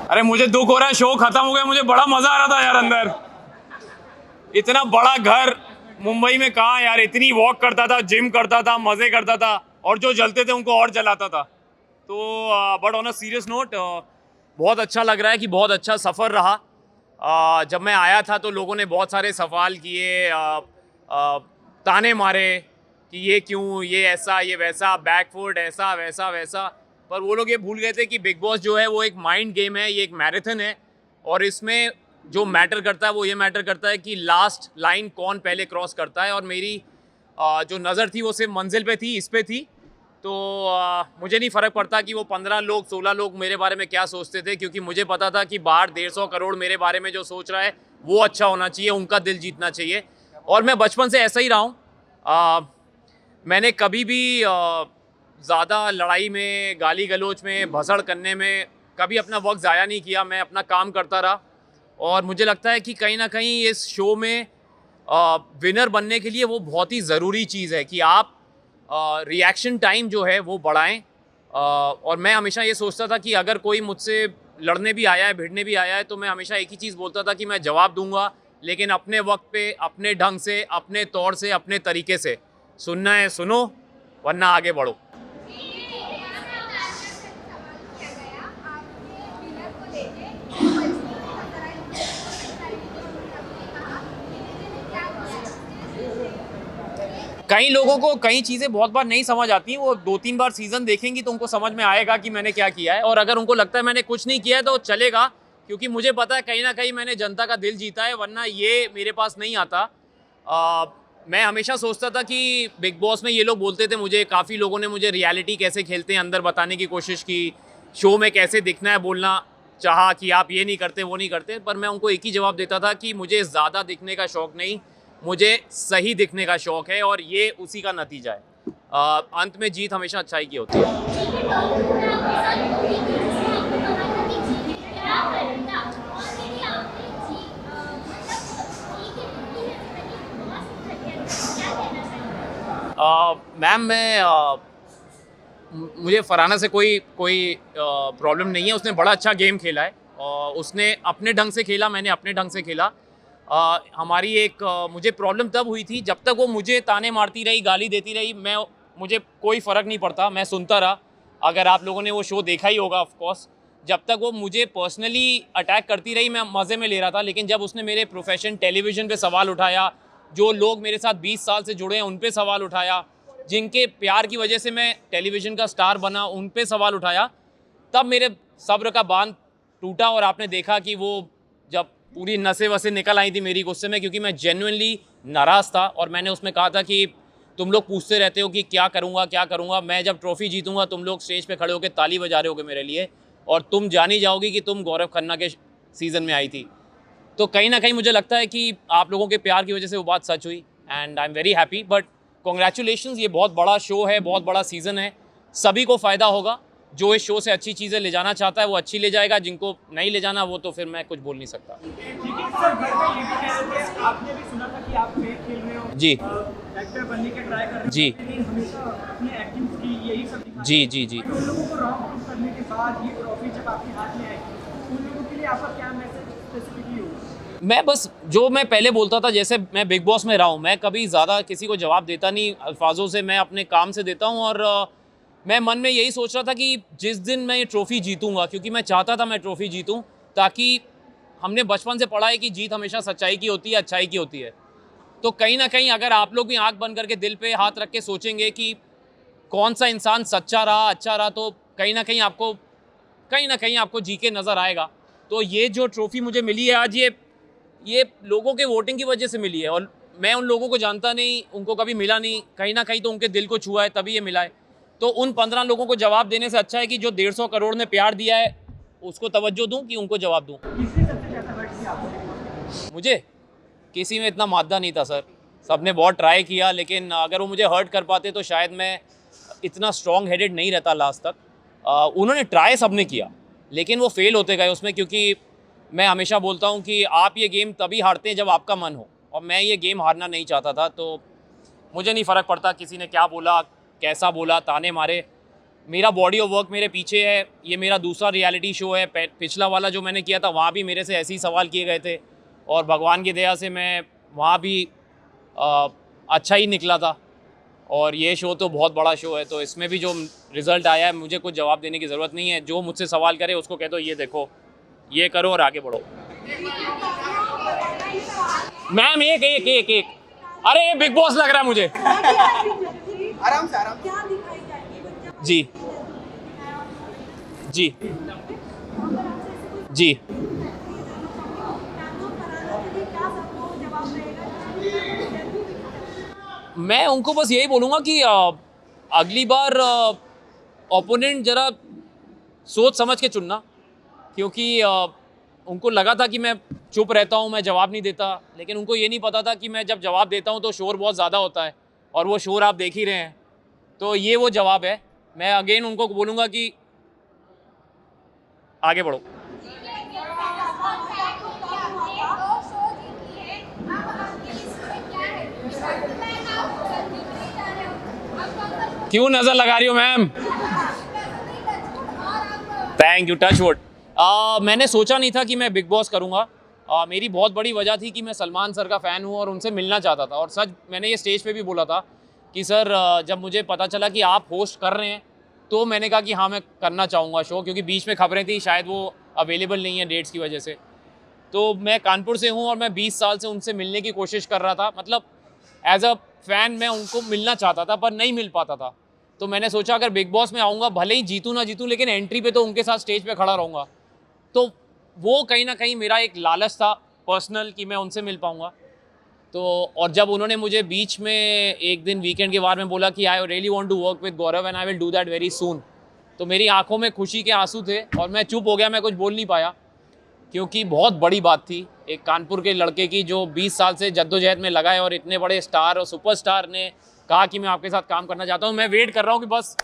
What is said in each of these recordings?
अरे मुझे दुख हो रहा है, शो खत्म हो गया, मुझे बड़ा मजा आ रहा था यार अंदर। इतना बड़ा घर मुंबई में कहाँ यार, इतनी वॉक करता था, जिम करता था, मजे करता था, और जो जलते थे उनको और जलाता था। तो but on a serious note बहुत अच्छा लग रहा है कि बहुत अच्छा सफ़र रहा। जब मैं आया था तो लोगों ने बहुत सारे सवाल किए, ताने मारे कि ये क्यों, ये ऐसा, ये वैसा, बैकफुट ऐसा वैसा वैसा। पर वो लोग ये भूल गए थे कि बिग बॉस जो है वो एक माइंड गेम है, ये एक मैराथन है, और इसमें जो मैटर करता है वो ये मैटर करता है कि लास्ट लाइन कौन पहले क्रॉस करता है। और मेरी जो नज़र थी वो सिर्फ मंजिल पे थी, इस पे थी। तो मुझे नहीं फ़र्क पड़ता कि वो 15 लोग 16 लोग मेरे बारे में क्या सोचते थे, क्योंकि मुझे पता था कि बाहर 150 करोड़ मेरे बारे में जो सोच रहा है वो अच्छा होना चाहिए, उनका दिल जीतना चाहिए। और मैं बचपन से ऐसा ही रहा हूँ। मैंने कभी भी ज़्यादा लड़ाई में, गाली गलौज में, भसड़ करने में कभी अपना वक्त ज़ाया नहीं किया। मैं अपना काम करता रहा, और मुझे लगता है कि कहीं ना कहीं इस शो में विनर बनने के लिए वो बहुत ही ज़रूरी चीज़ है कि आप रिएक्शन टाइम जो है वो बढ़ाएं। और मैं हमेशा ये सोचता था कि अगर कोई मुझसे लड़ने भी आया है, भिड़ने भी आया है, तो मैं हमेशा एक ही चीज़ बोलता था कि मैं जवाब दूंगा, लेकिन अपने वक्त पे, अपने ढंग से, अपने तौर से, अपने तरीके से। सुनना है सुनो, वरना आगे बढ़ो। कई लोगों को कई चीज़ें बहुत बार नहीं समझ आती, वो 2-3 बार सीज़न देखेंगी तो उनको समझ में आएगा कि मैंने क्या किया है। और अगर उनको लगता है मैंने कुछ नहीं किया है तो चलेगा, क्योंकि मुझे पता है कहीं ना कहीं मैंने जनता का दिल जीता है, वरना ये मेरे पास नहीं आता। मैं हमेशा सोचता था कि बिग बॉस में ये लोग बोलते थे मुझे, काफ़ी लोगों ने मुझे रियलिटी कैसे खेलते हैं अंदर बताने की कोशिश की, शो में कैसे दिखना है बोलना चाहा कि आप ये नहीं करते, वो नहीं करते। पर मैं उनको एक ही जवाब देता था कि मुझे ज़्यादा दिखने का शौक़ नहीं, मुझे सही दिखने का शौक़ है, और ये उसी का नतीजा है। अंत में जीत हमेशा अच्छाई की होती है। मैम, मुझे फरहाना से कोई कोई प्रॉब्लम नहीं है। उसने बड़ा अच्छा गेम खेला है, और उसने अपने ढंग से खेला, मैंने अपने ढंग से खेला। हमारी एक मुझे प्रॉब्लम तब हुई थी जब तक वो मुझे ताने मारती रही, गाली देती रही। मुझे कोई फ़र्क नहीं पड़ता, मैं सुनता रहा। अगर आप लोगों ने वो शो देखा ही होगा ऑफ कोर्स, जब तक वो मुझे पर्सनली अटैक करती रही मैं मज़े में ले रहा था। लेकिन जब उसने मेरे प्रोफेशन टेलीविज़न पे सवाल उठाया, जो लोग मेरे साथ 20 साल से जुड़े हैं उन पे सवाल उठाया, जिनके प्यार की वजह से मैं टेलीविज़न का स्टार बना उन पे सवाल उठाया, तब मेरे सब्र का बांध टूटा। और आपने देखा कि वो जब पूरी नसें वसें निकल आई थी मेरी गुस्से में, क्योंकि मैं जेन्युइनली नाराज़ था। और मैंने उसमें कहा था कि तुम लोग पूछते रहते हो कि क्या करूँगा क्या करूँगा, मैं जब ट्रॉफ़ी जीतूँगा तुम लोग स्टेज पे खड़े होकर ताली बजा रहे होगे मेरे लिए, और तुम जान ही जाओगी कि तुम गौरव खन्ना के सीज़न में आई थी। तो कहीं ना कहीं मुझे लगता है कि आप लोगों के प्यार की वजह से वो बात सच हुई, and I am very happy. But congratulations, ये बहुत बड़ा शो है, बहुत बड़ा सीज़न है, सभी को फ़ायदा होगा। जो इस शो से अच्छी चीज़ें ले जाना चाहता है वो अच्छी ले जाएगा, जिनको नहीं ले जाना वो तो फिर मैं कुछ बोल नहीं सकता। आपने भी सुना था कि आप फेक खेल रहे हो, जी, एक्टर बनने के ट्राई कर रहे हो, जी, हमेशा अपनी एक्टिंग की यही सब दिखाते हैं। जी जी जी। उन लोगों को रॉन्ग प्रूफ करने के बाद ये ट्रॉफी जब आपके हाथ में आएगी, उन लोगों के लिए आपका क्या मैसेज स्पेसिफिकली होगा? मैं बस जो मैं पहले बोलता था, जैसे मैं बिग बॉस में रहा हूँ, मैं कभी ज़्यादा किसी को जवाब देता नहीं अल्फाजों से, मैं अपने काम से देता हूँ। और मैं मन में यही सोच रहा था कि जिस दिन मैं ये ट्रॉफ़ी जीतूँगा, क्योंकि मैं चाहता था मैं ट्रॉफ़ी जीतूँ, ताकि हमने बचपन से पढ़ा है कि जीत हमेशा सच्चाई की होती है, अच्छाई की होती है। तो कहीं ना कहीं अगर आप लोग भी आंख बंद करके दिल पे हाथ रख के सोचेंगे कि कौन सा इंसान सच्चा रहा, अच्छा रहा, तो कहीं ना कहीं आपको जी के नज़र आएगा। तो ये जो ट्रॉफ़ी मुझे मिली है आज, ये लोगों के वोटिंग की वजह से मिली है, और मैं उन लोगों को जानता नहीं, उनको कभी मिला नहीं, कहीं ना कहीं तो उनके दिल को छुआ है तभी ये मिला है। तो उन 15 लोगों को जवाब देने से अच्छा है कि जो 150 करोड़ ने प्यार दिया है उसको तवज्जो दूं कि उनको जवाब दूं। मुझे किसी में इतना मादा नहीं था सर, सबने बहुत ट्राई किया, लेकिन अगर वो मुझे हर्ट कर पाते तो शायद मैं इतना स्ट्रॉन्ग हेडेड नहीं रहता लास्ट तक। उन्होंने ट्राई सबने किया, लेकिन वो फेल होते गए उसमें, क्योंकि मैं हमेशा बोलता हूँ कि आप ये गेम तभी हारते हैं जब आपका मन हो, और मैं ये गेम हारना नहीं चाहता था। तो मुझे नहीं फ़र्क पड़ता किसी ने क्या बोला, कैसा बोला, ताने मारे, मेरा बॉडी ऑफ वर्क मेरे पीछे है, ये मेरा दूसरा रियलिटी शो है। पिछला वाला जो मैंने किया था वहाँ भी मेरे से ऐसे ही सवाल किए गए थे और भगवान की दया से मैं वहाँ भी अच्छा ही निकला था। और ये शो तो बहुत बड़ा शो है, तो इसमें भी जो रिज़ल्ट आया है मुझे कुछ जवाब देने की ज़रूरत नहीं है। जो मुझसे सवाल करे उसको कह दो ये देखो, ये करो और आगे बढ़ो। मैम एक एक एक एक अरे ये बिग बॉस लग रहा है मुझे। आराम से आराम से। क्या दिखाई जाएगी जी जी जी मैं उनको बस यही बोलूँगा कि अगली बार ओपोनेंट ज़रा सोच समझ के चुनना, क्योंकि उनको लगा था कि मैं चुप रहता हूँ, मैं जवाब नहीं देता, लेकिन उनको ये नहीं पता था कि मैं जब जवाब देता हूँ तो शोर बहुत ज़्यादा होता है, और वो शोर आप देख ही रहे हैं। तो ये वो जवाब है। मैं अगेन उनको बोलूँगा कि आगे बढ़ो। क्यों नज़र लगा रही हो ma'am? Thank you, touch wood. मैंने सोचा नहीं था कि मैं बिग बॉस करूँगा। मेरी बहुत बड़ी वजह थी कि मैं सलमान सर का फ़ैन हूँ और उनसे मिलना चाहता था। और सच मैंने ये स्टेज पे भी बोला था कि सर जब मुझे पता चला कि आप होस्ट कर रहे हैं तो मैंने कहा कि हाँ मैं करना चाहूँगा शो, क्योंकि बीच में खबरें थी शायद वो अवेलेबल नहीं है डेट्स की वजह से। तो मैं कानपुर से हूँ और मैं 20 साल से उनसे मिलने की कोशिश कर रहा था, मतलब एज अ फ़ैन मैं उनको मिलना चाहता था पर नहीं मिल पाता था। तो मैंने सोचा अगर बिग बॉस में आऊँगा, भले ही जीतूँ ना जीतूँ, लेकिन एंट्री पे तो उनके साथ स्टेज पे खड़ा रहूँगा। तो वो कहीं ना कहीं मेरा एक लालच था पर्सनल कि मैं उनसे मिल पाऊँगा। तो और जब उन्होंने मुझे बीच में एक दिन वीकेंड के बारे में बोला कि I really want to work with Gaurav and I will do that very soon, तो मेरी आंखों में खुशी के आंसू थे और मैं चुप हो गया, मैं कुछ बोल नहीं पाया, क्योंकि बहुत बड़ी बात थी एक कानपुर के लड़के की जो 20 साल से जद्दोजहद में लगा है और इतने बड़े स्टार और सुपरस्टार ने कहा कि मैं आपके साथ काम करना चाहता हूँ। मैं वेट कर रहा हूँ कि बस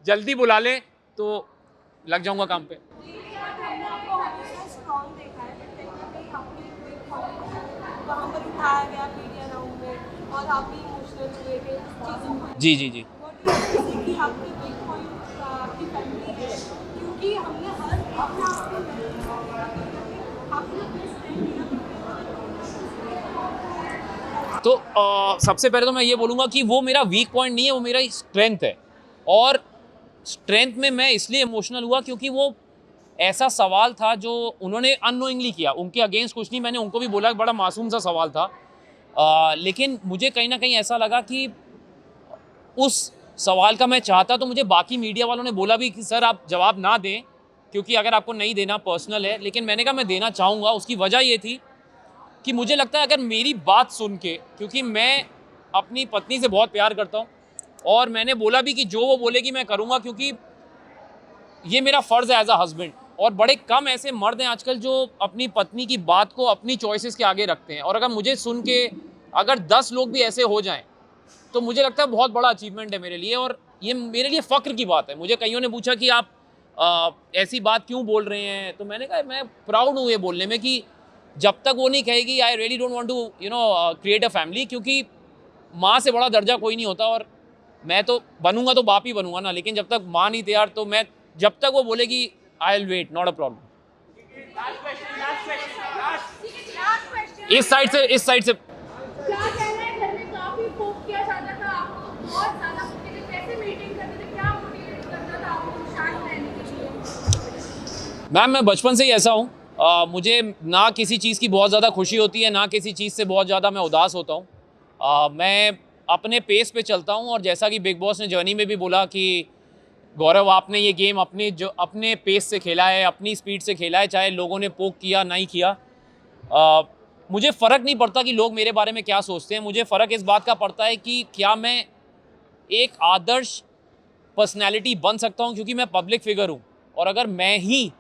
जल्दी बुला ले तो लग जाऊँगा काम पे। जी जी जी तो सबसे पहले तो मैं ये बोलूँगा कि वो मेरा वीक पॉइंट नहीं है, वो मेरा स्ट्रेंथ है। और स्ट्रेंथ में मैं इसलिए इमोशनल हुआ क्योंकि वो ऐसा सवाल था जो उन्होंने अननोइंगली किया, उनके अगेंस्ट कुछ नहीं, मैंने उनको भी बोला बड़ा मासूम सा सवाल था, लेकिन मुझे कहीं ना कहीं ऐसा लगा कि उस सवाल का मैं चाहता तो मुझे बाकी मीडिया वालों ने बोला भी कि सर आप जवाब ना दें, क्योंकि अगर आपको नहीं देना पर्सनल है, लेकिन मैंने कहा मैं देना चाहूँगा। उसकी वजह ये थी कि मुझे लगता है अगर मेरी बात सुन के, क्योंकि मैं अपनी पत्नी से बहुत प्यार करता हूँ और मैंने बोला भी कि जो वो बोलेगी मैं करूँगा, क्योंकि ये मेरा फ़र्ज़ है एज अ हस्बैंड। और बड़े कम ऐसे मर्द हैं आजकल जो अपनी पत्नी की बात को अपनी चॉइसेस के आगे रखते हैं, और अगर मुझे सुन के अगर 10 लोग भी ऐसे हो जाएं तो मुझे लगता है बहुत बड़ा अचीवमेंट है मेरे लिए, और ये मेरे लिए फ़ख्र की बात है। मुझे कईयों ने पूछा कि आप ऐसी बात क्यों बोल रहे हैं, तो मैंने कहा मैं प्राउड हूँ ये बोलने में कि जब तक वो नहीं कहेगी I really don't want to create a family, क्योंकि माँ से बड़ा दर्जा कोई नहीं होता, और मैं तो बनूंगा तो बाप ही बनूंगा ना, लेकिन जब तक माँ नहीं तैयार तो मैं, जब तक वो बोलेगी I will wait, not a problem. इस साइड से क्या कहना है, घर में काफी पोक किया जाता था आपको, बहुत ज्यादा पोक थे, कैसे मीटिंग करते थे, क्या मोटिवेट करता था आपको शांत रहने के लिए? मैम मैं बचपन से ही ऐसा हूँ, मुझे ना किसी चीज़ की बहुत ज़्यादा खुशी होती है, ना किसी चीज़ से बहुत ज़्यादा मैं उदास होता हूँ। मैं अपने पेस पे चलता हूँ, और जैसा कि बिग बॉस ने जर्नी में भी बोला कि गौरव आपने ये गेम अपने पेस से खेला है, अपनी स्पीड से खेला है, चाहे लोगों ने पोक किया नहीं किया। मुझे फ़र्क नहीं पड़ता कि लोग मेरे बारे में क्या सोचते हैं, मुझे फ़र्क इस बात का पड़ता है कि क्या मैं एक आदर्श पर्सनैलिटी बन सकता हूँ, क्योंकि मैं पब्लिक फिगर हूँ। और अगर मैं ही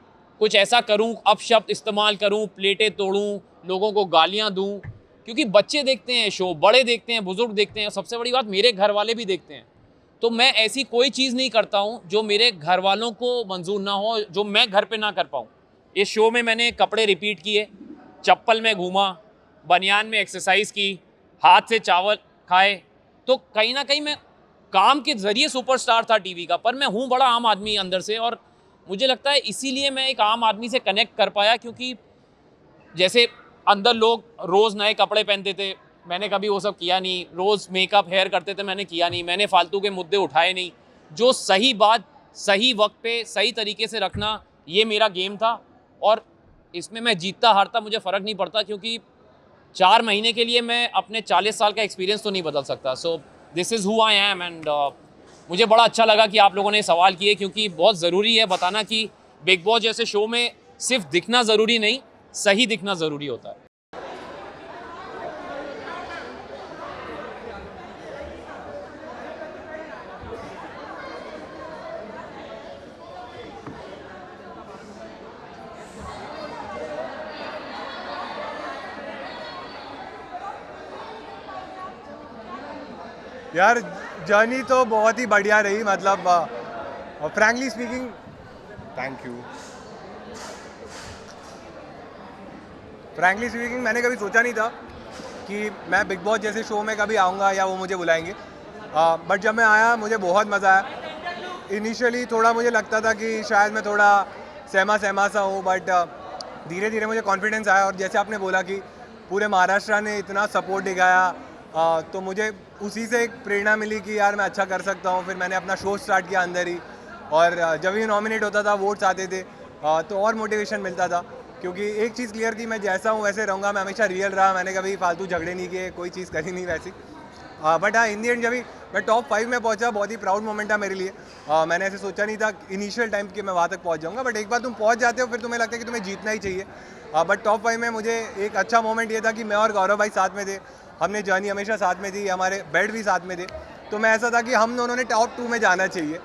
कुछ ऐसा करूँ, अपशब्द इस्तेमाल करूँ, प्लेटें तोड़ूँ, लोगों को गालियाँ दूँ, क्योंकि बच्चे देखते हैं शो, बड़े देखते हैं, बुजुर्ग देखते हैं, सबसे बड़ी बात मेरे घर वाले भी देखते हैं, तो मैं ऐसी कोई चीज़ नहीं करता हूँ जो मेरे घर वालों को मंजूर ना हो, जो मैं घर पे ना कर पाऊँ। इस शो में मैंने कपड़े रिपीट किए, चप्पल में घूमा, बनियान में एक्सरसाइज की, हाथ से चावल खाए, तो कहीं ना कहीं मैं काम के ज़रिए सुपरस्टार था टीवी का, पर मैं हूँ बड़ा आम आदमी अंदर से, और मुझे लगता है इसीलिए मैं एक आम आदमी से कनेक्ट कर पाया, क्योंकि जैसे अंदर लोग रोज़ नए कपड़े पहनते थे, मैंने कभी वो सब किया नहीं। रोज़ मेकअप हेयर करते थे, मैंने किया नहीं। मैंने फालतू के मुद्दे उठाए नहीं। जो सही बात सही वक्त पे सही तरीके से रखना, ये मेरा गेम था, और इसमें मैं जीतता हारता मुझे फ़र्क नहीं पड़ता, क्योंकि 4 महीने के लिए मैं अपने 40 साल का एक्सपीरियंस तो नहीं बदल सकता। So this is who I am, and मुझे बड़ा अच्छा लगा कि आप लोगों ने सवाल किए, क्योंकि बहुत ज़रूरी है बताना कि बिग बॉस जैसे शो में सिर्फ दिखना ज़रूरी नहीं, सही दिखना ज़रूरी होता है। यार जर्नी तो बहुत ही बढ़िया रही, मतलब frankly speaking, thank you. Frankly speaking मैंने कभी सोचा नहीं था कि मैं बिग बॉस जैसे शो में कभी आऊँगा या वो मुझे बुलाएंगे, बट जब मैं आया मुझे बहुत मज़ा आया। इनिशियली थोड़ा मुझे लगता था कि शायद मैं थोड़ा सहमा सा हूँ, बट धीरे धीरे मुझे कॉन्फिडेंस आया, और जैसे आपने बोला कि पूरे महाराष्ट्र ने इतना सपोर्ट दिखाया, तो मुझे उसी से एक प्रेरणा मिली कि यार मैं अच्छा कर सकता हूँ। फिर मैंने अपना शो स्टार्ट किया अंदर ही, और जब भी नॉमिनेट होता था, वोट्स आते थे, तो और मोटिवेशन मिलता था, क्योंकि एक चीज़ क्लियर थी, मैं जैसा हूँ वैसे रहूँगा। मैं हमेशा रियल रहा, मैंने कभी फालतू झगड़े नहीं किए, कोई चीज़ करी नहीं वैसी। बट हाँ, इन दी एंड जब भी मैं टॉप 5 में पहुँचा, बहुत ही प्राउड मोमेंट था मेरे लिए। मैंने ऐसे सोचा नहीं था इनिशियल टाइम कि मैं वहाँ तक पहुँच जाऊँगा, बट एक बार तुम पहुँच जाते हो फिर तुम्हें लगता है कि तुम्हें जीतना ही चाहिए। बट टॉप 5 में मुझे एक अच्छा मोमेंट ये था कि मैं और गौरव भाई साथ में थे, हमने जर्नी हमेशा साथ में थी, हमारे बेड भी साथ में थे, तो मैं ऐसा था कि हम दोनों ने टॉप 2 में जाना चाहिए।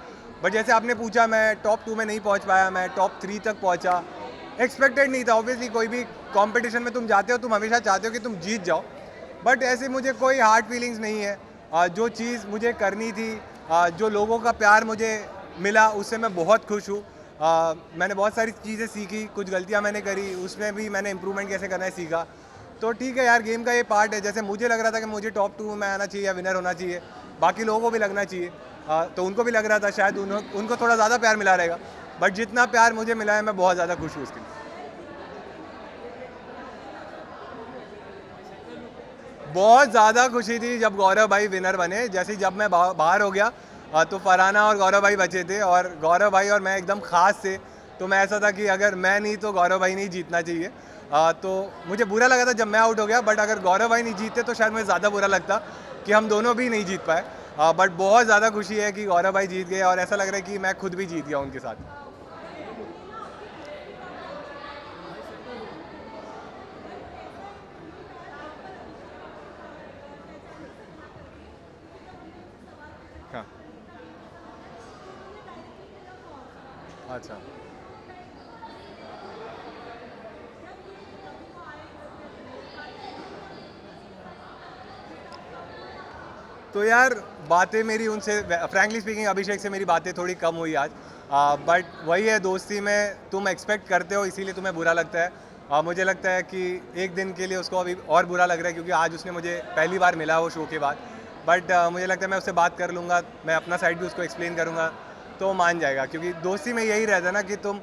बट जैसे आपने पूछा, मैं टॉप 2 में नहीं पहुँच पाया, मैं टॉप 3 तक पहुँचा। एक्सपेक्टेड नहीं था, ऑब्वियसली कोई भी कंपटीशन में तुम जाते हो, तुम हमेशा चाहते हो कि तुम जीत जाओ, बट ऐसे मुझे कोई हार्ड फीलिंग्स नहीं है। जो चीज़ मुझे करनी थी, जो लोगों का प्यार मुझे मिला, उससे मैं बहुत खुश हूँ। मैंने बहुत सारी चीज़ें सीखी, कुछ गलतियाँ मैंने करी, उसमें भी मैंने इंप्रूवमेंट कैसे करना है सीखा। तो ठीक है यार, गेम का ये पार्ट है। जैसे मुझे लग रहा था कि मुझे टॉप 2 में आना चाहिए या विनर होना चाहिए, बाकी लोगों को भी लगना चाहिए, तो उनको भी लग रहा था शायद उनको थोड़ा ज़्यादा प्यार मिला रहेगा, बट जितना प्यार मुझे मिला है मैं बहुत ज़्यादा खुश हूँ उसके लिए। बहुत ज़्यादा खुशी थी जब गौरव भाई विनर बने। जैसे जब मैं बाहर हो गया, तो फरहाना और गौरव भाई बचे थे, और गौरव भाई और मैं एकदम ख़ास थे, तो मैं ऐसा था कि अगर मैं नहीं तो गौरव भाई नहीं जीतना चाहिए। तो मुझे बुरा लगा था जब मैं आउट हो गया, बट अगर गौरव भाई नहीं जीतते तो शायद मुझे ज़्यादा बुरा लगता कि हम दोनों भी नहीं जीत पाए। बट बहुत ज़्यादा खुशी है कि गौरव भाई जीत गए, और ऐसा लग रहा है कि मैं खुद भी जीत गया उनके साथ। हाँ, अच्छा। तो यार बातें मेरी उनसे, फ्रैंकली स्पीकिंग अभिषेक से मेरी बातें थोड़ी कम हुई आज, बट वही है, दोस्ती में तुम एक्सपेक्ट करते हो इसीलिए तुम्हें बुरा लगता है। मुझे लगता है कि एक दिन के लिए उसको अभी और बुरा लग रहा है, क्योंकि आज उसने मुझे पहली बार मिला वो शो के बाद, बट मुझे लगता है मैं उससे बात कर लूँगा, मैं अपना साइड भी उसको एक्सप्लेन करूँगा तो वो मान जाएगा, क्योंकि दोस्ती में यही रहता है ना कि तुम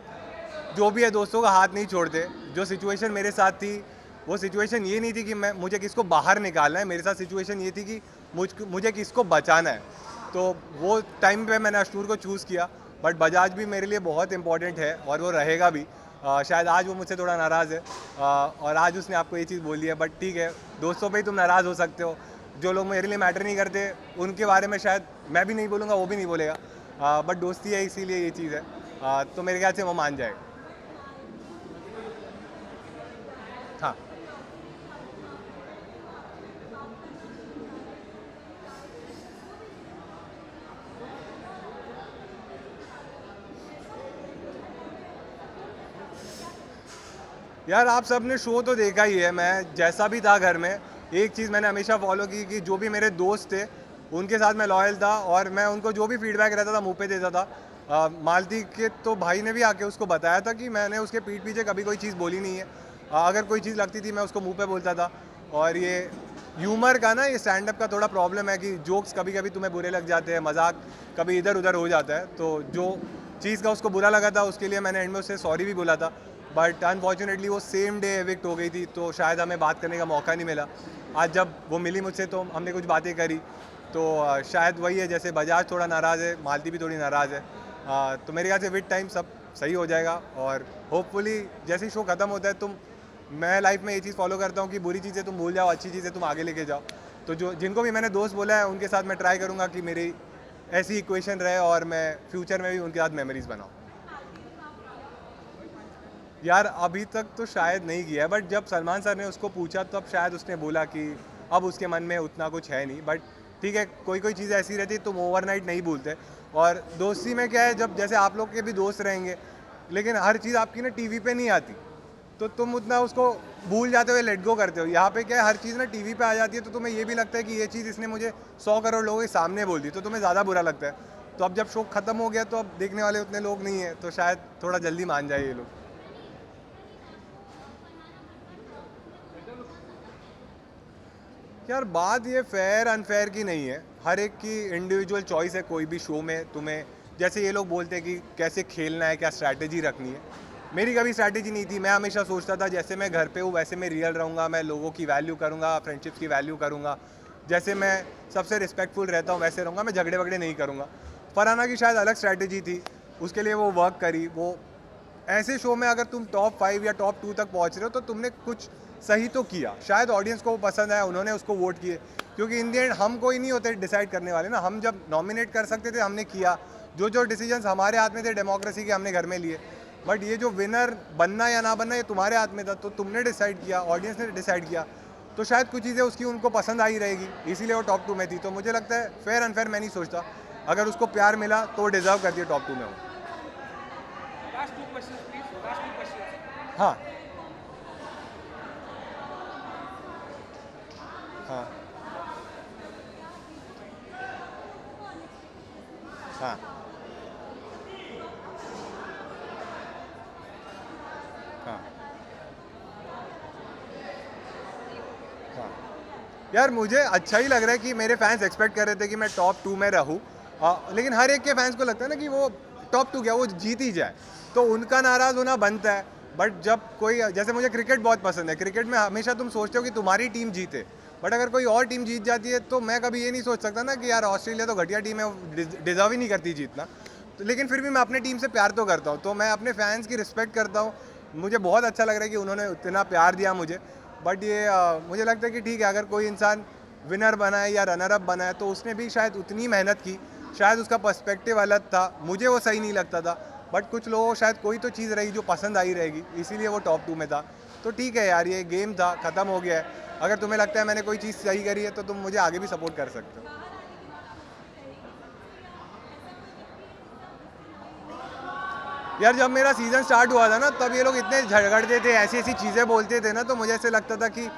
जो भी है दोस्तों का हाथ नहीं छोड़ते। जो सिचुएशन मेरे साथ थी, वो सिचुएशन ये नहीं थी कि मुझे किसको बाहर निकालना है, मेरे साथ सिचुएशन ये थी कि मुझे किसको बचाना है। तो वो टाइम पे मैंने अशनूर को चूज़ किया, बट बजाज भी मेरे लिए बहुत इंपॉर्टेंट है और वो रहेगा भी। शायद आज वो मुझसे थोड़ा नाराज़ है, और आज उसने आपको ये चीज़ बोली है, बट ठीक है, दोस्तों पे ही तुम नाराज़ हो सकते हो। जो लोग मेरे लिए मैटर नहीं करते उनके बारे में शायद मैं भी नहीं बोलूँगा, वो भी नहीं बोलेगा, बट दोस्ती है इसीलिए ये चीज़ है। तो मेरे ख्याल से वो मान जाएगा। हाँ, यार आप सब ने शो तो देखा ही है। मैं जैसा भी था घर में, एक चीज़ मैंने हमेशा फॉलो की कि जो भी मेरे दोस्त थे उनके साथ मैं लॉयल था, और मैं उनको जो भी फीडबैक रहता था मुंह पे देता था। मालती के तो भाई ने भी आके उसको बताया था कि मैंने उसके पीठ पीछे कभी कोई चीज़ बोली नहीं है। अगर कोई चीज़ लगती थी मैं उसको मुंह पे बोलता था, और ये ह्यूमर का ना, ये स्टैंड अप का थोड़ा प्रॉब्लम है कि जोक्स कभी कभी तुम्हें बुरे लग जाते हैं, मजाक कभी इधर उधर हो जाता है। तो जो चीज़ का उसको बुरा लगा था उसके लिए मैंने एंड में उससे सॉरी भी बोला था, बट अनफॉर्चुनेटली वो सेम डे एविक्ट हो गई थी, तो शायद हमें बात करने का मौका नहीं मिला। आज जब वो मिली मुझसे तो हमने कुछ बातें करी, तो शायद वही है, जैसे बजाज थोड़ा नाराज़ है, मालती भी थोड़ी नाराज़ है। तो मेरे ख्याल से विद टाइम सब सही हो जाएगा, और होपफुली जैसे ही शो ख़त्म होता है मैं लाइफ में ये चीज़ फॉलो करता हूँ कि बुरी चीज़ें तुम भूल जाओ, अच्छी चीज़ें तुम आगे लेके जाओ। तो जो जिनको भी मैंने दोस्त बोला है उनके साथ मैं ट्राई करूँगा कि मेरी ऐसी इक्वेशन रहे और मैं फ्यूचर में भी उनके साथ मेमोरीज बनाऊँ। यार अभी तक तो शायद नहीं किया है, बट जब सलमान सर ने उसको पूछा तब शायद उसने बोला कि अब उसके मन में उतना कुछ है नहीं। बट ठीक है, कोई कोई चीज़ ऐसी रहती है तुम ओवरनाइट नहीं भूलते। और दोस्ती में क्या है, जब जैसे आप लोग के भी दोस्त रहेंगे, लेकिन हर चीज़ आपकी ना टीवी पे नहीं आती, तो तुम उतना उसको भूल जाते हो, लेट गो करते हो। यहाँ पे क्या है, हर चीज़ ना टीवी पे आ जाती है, तो तुम्हें ये भी लगता है कि ये चीज़ इसने मुझे 100 करोड़ लोगों के सामने बोल दी, तो तुम्हें ज़्यादा बुरा लगता है। तो अब जब शो ख़त्म हो गया तो अब देखने वाले उतने लोग नहीं हैं, तो शायद थोड़ा जल्दी मान जाए ये लोग। यार बात ये फेयर अनफेयर की नहीं है, हर एक की इंडिविजुअल चॉइस है। कोई भी शो में तुम्हें, जैसे ये लोग बोलते हैं कि कैसे खेलना है, क्या स्ट्रैटेजी रखनी है, मेरी कभी स्ट्रैटेजी नहीं थी। मैं हमेशा सोचता था जैसे मैं घर पे हूँ वैसे मैं रियल रहूँगा, मैं लोगों की वैल्यू करूँगा, फ्रेंडशिप्स की वैल्यू करूँगा, जैसे मैं सबसे रिस्पेक्टफुल रहता हूँ वैसे रहूँगा, मैं झगड़े वगड़े नहीं करूँगा। फरहाना की शायद अलग स्ट्रैटेजी थी, उसके लिए वो वर्क करी। वो ऐसे शो में अगर तुम टॉप 5 या टॉप 2 तक पहुँच रहे हो तो तुमने कुछ सही तो किया, शायद ऑडियंस को वो पसंद आया, उन्होंने उसको वोट किए। क्योंकि इन दी एंड हम कोई नहीं होते डिसाइड करने वाले ना, हम जब नॉमिनेट कर सकते थे हमने किया, जो जो डिसीजंस हमारे हाथ में थे डेमोक्रेसी के हमने घर में लिए। बट ये जो विनर बनना या ना बनना ये तुम्हारे हाथ में था, तो तुमने डिसाइड किया, ऑडियंस ने डिसाइड किया, तो शायद कुछ चीज़ें उसकी उनको पसंद आई रहेगी, इसीलिए वो टॉप 2 में थी। तो मुझे लगता है फेयर अनफेयर मैं नहीं सोचता, अगर उसको प्यार मिला तो डिजर्व करती है टॉप 2 में हो। Last 2 questions, please. Last 2 questions. हाँ हाँ हाँ हाँ हाँ यार मुझे अच्छा ही लग रहा है कि मेरे फैंस एक्सपेक्ट कर रहे थे कि मैं टॉप 2 में रहूँ, लेकिन हर एक के फैंस को लगता है ना कि वो टॉप 2 क्या वो जीत ही जाए, तो उनका नाराज़ होना बनता है। बट जब कोई, जैसे मुझे क्रिकेट बहुत पसंद है, क्रिकेट में हमेशा तुम सोचते हो कि तुम्हारी टीम जीते, बट अगर कोई और टीम जीत जाती है तो मैं कभी ये नहीं सोच सकता ना कि यार ऑस्ट्रेलिया तो घटिया टीम है, डिजर्व ही नहीं करती जीतना। तो लेकिन फिर भी मैं अपने टीम से प्यार तो करता हूँ, तो मैं अपने फैंस की रिस्पेक्ट करता हूँ। मुझे बहुत अच्छा लग रहा है कि उन्होंने इतना प्यार दिया मुझे। बट ये मुझे लगता है कि ठीक है, अगर कोई इंसान विनर बना है या रनर अप बना है तो उसने भी शायद उतनी मेहनत की, शायद उसका पर्सपेक्टिव अलग था, मुझे वो सही नहीं लगता था, बट कुछ लोगों को शायद कोई तो चीज़ रही जो पसंद आई रहेगी, इसीलिए वो टॉप 2 में था। तो ठीक है यार, ये गेम था, ख़त्म हो गया है। अगर तुम्हें लगता है मैंने कोई चीज़ सही करी है तो तुम मुझे आगे भी सपोर्ट कर सकते हो। यार जब मेरा सीज़न स्टार्ट हुआ था ना, तब ये लोग इतने झगड़ते थे, ऐसी ऐसी चीज़ें बोलते थे ना, तो मुझे ऐसे लगता था कि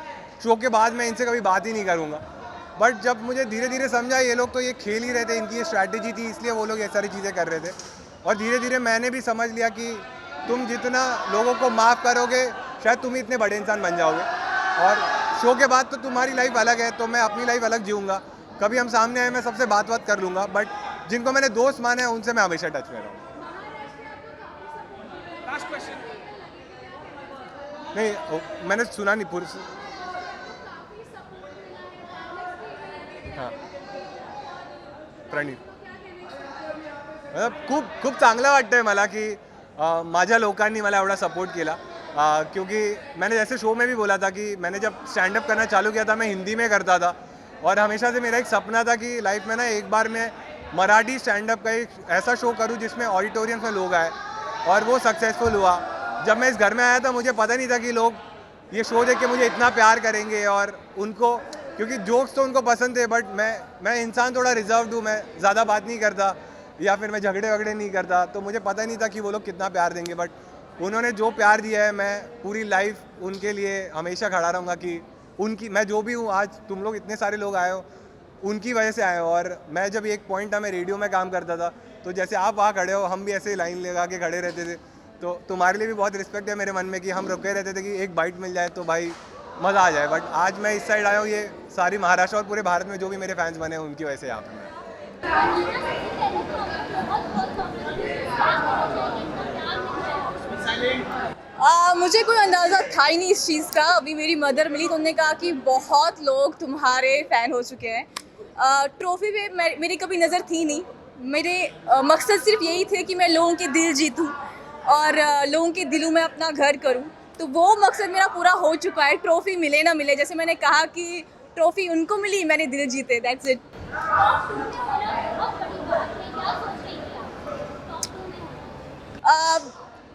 शो के बाद मैं इनसे कभी बात ही नहीं करूँगा। बट जब मुझे धीरे धीरे समझा ये लोग तो ये खेल ही रहे थे, इनकी ये स्ट्रैटेजी थी, इसलिए वो लोग ये सारी चीज़ें कर रहे थे। और धीरे धीरे मैंने भी समझ लिया कि तुम जितना लोगों को माफ़ करोगे शायद तुम ही इतने बड़े इंसान बन जाओगे। और शो के बाद तो तुम्हारी लाइफ अलग है, तो मैं अपनी लाइफ अलग जीऊँगा। कभी हम सामने आए मैं सबसे बात कर लूँगा, बट जिनको मैंने दोस्त माने हैं उनसे मैं हमेशा टच में रहूँगा। Last question. नहीं मैंने सुना नहीं पूरी। हां प्रणीत खूप खूप चांगलं वाटतंय मला की माझ्या लोकांनी मला एवढा सपोर्ट केला, क्योंकि मैंने जैसे शो में भी बोला था कि मैंने जब स्टैंड अप करना चालू किया था मैं हिंदी में करता था, और हमेशा से मेरा एक सपना था कि लाइफ में ना एक बार मैं मराठी स्टैंड अप का एक ऐसा शो करूं जिसमें ऑडिटोरियम में लोग आए, और वो सक्सेसफुल हुआ। जब मैं इस घर में आया था मुझे पता नहीं था कि लोग ये शो देख के मुझे इतना प्यार करेंगे, और उनको क्योंकि जोक्स तो उनको पसंद थे, बट मैं इंसान थोड़ा रिजर्व्ड हूँ, मैं ज़्यादा बात नहीं करता या फिर मैं झगड़े वगड़े नहीं करता, तो मुझे पता नहीं था कि वो लोग कितना प्यार देंगे। बट उन्होंने जो प्यार दिया है मैं पूरी लाइफ उनके लिए हमेशा खड़ा रहूँगा कि उनकी, मैं जो भी हूँ आज तुम लोग इतने सारे लोग आए हो उनकी वजह से आए हो। और मैं जब एक पॉइंट था मैं रेडियो में काम करता था, तो जैसे आप वहाँ खड़े हो हम भी ऐसे लाइन लगा के खड़े रहते थे, तो तुम्हारे लिए भी बहुत रिस्पेक्ट है मेरे मन में कि हम रुके रहते थे कि एक बाइट मिल जाए तो भाई मज़ा आ जाए। बट आज मैं इस साइड आया हूँ, ये सारी महाराष्ट्र और पूरे भारत में जो भी मेरे फैंस बने हैं उनकी वजह से यहाँ पे मैं। मुझे कोई अंदाज़ा था ही नहीं इस चीज़ का। अभी मेरी मदर मिली तो उन्होंने कहा कि बहुत लोग तुम्हारे फ़ैन हो चुके हैं। ट्रॉफ़ी पे मेरी कभी नज़र थी नहीं। मेरे मकसद सिर्फ यही थे कि मैं लोगों के दिल जीतूं और लोगों के दिलों में अपना घर करूं। तो वो मकसद मेरा पूरा हो चुका है। ट्रॉफ़ी मिले ना मिले, जैसे मैंने कहा कि ट्रॉफ़ी उनको मिली, मैंने दिल जीते, दैट्स इट।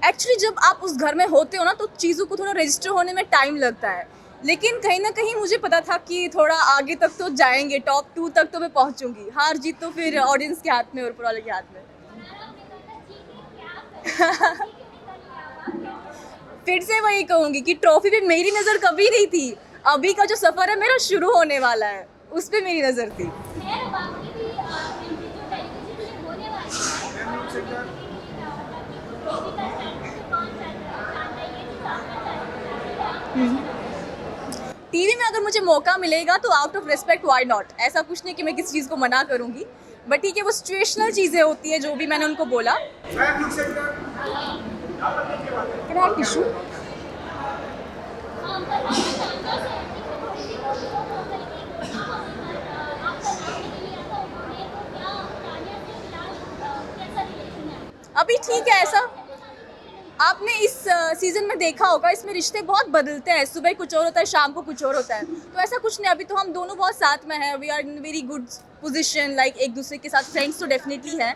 एक्चुअली जब आप उस घर में होते हो ना तो चीज़ों को थोड़ा रजिस्टर होने में टाइम लगता है, लेकिन कहीं ना कहीं मुझे पता था कि थोड़ा आगे तक तो जाएंगे, टॉप 2 तक तो मैं पहुंचूंगी। हार जीत तो फिर ऑडियंस के हाथ में और ऊपर वाले के हाथ में। फिर से वही कहूँगी कि ट्रॉफी पे मेरी नज़र कभी नहीं थी। अभी का जो सफ़र है मेरा शुरू होने वाला है, उस पर मेरी नज़र थी। टीवी में अगर मुझे मौका मिलेगा तो out of respect why not, ऐसा कुछ नहीं कि मैं किसी चीज़ को मना करूँगी, बट ठीक है वो सिचुएशनल चीज़ें होती है जो भी मैंने उनको बोला। टिश्यू अभी ठीक है। ऐसा आपने इस सीज़न में देखा होगा, इसमें रिश्ते बहुत बदलते हैं, सुबह कुछ और होता है, शाम को कुछ और होता है। तो ऐसा कुछ नहीं, अभी तो हम दोनों बहुत साथ में हैं, we are in very good position, like एक दूसरे के साथ फ्रेंड्स तो डेफिनेटली हैं।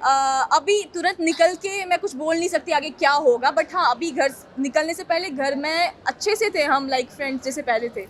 अभी तुरंत निकल के मैं कुछ बोल नहीं सकती आगे क्या होगा, बट हाँ अभी घर निकलने से पहले घर में अच्छे से थे हम, लाइक फ्रेंड्स जैसे पहले थे।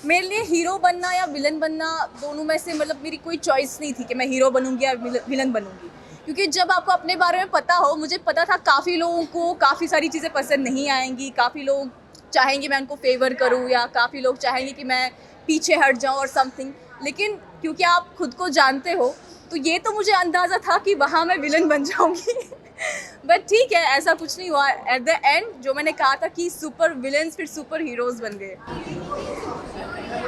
मेरे लिए हीरो बनना या विलन बनना दोनों में से मतलब मेरी कोई चॉइस नहीं थी कि मैं हीरो बनूंगी या विलन बनूंगी, क्योंकि जब आपको अपने बारे में पता हो, मुझे पता था काफ़ी लोगों को काफ़ी सारी चीज़ें पसंद नहीं आएंगी, काफ़ी लोग चाहेंगे मैं उनको फेवर करूं या काफ़ी लोग चाहेंगे कि मैं पीछे हट जाऊं और समथिंग, लेकिन क्योंकि आप खुद को जानते हो तो ये तो मुझे अंदाज़ा था कि वहाँ मैं विलन बन जाऊँगी। बट ठीक है, ऐसा कुछ नहीं हुआ। एट द एंड जो मैंने कहा था कि सुपर विलन्स फिर सुपर हीरोज़ बन गए।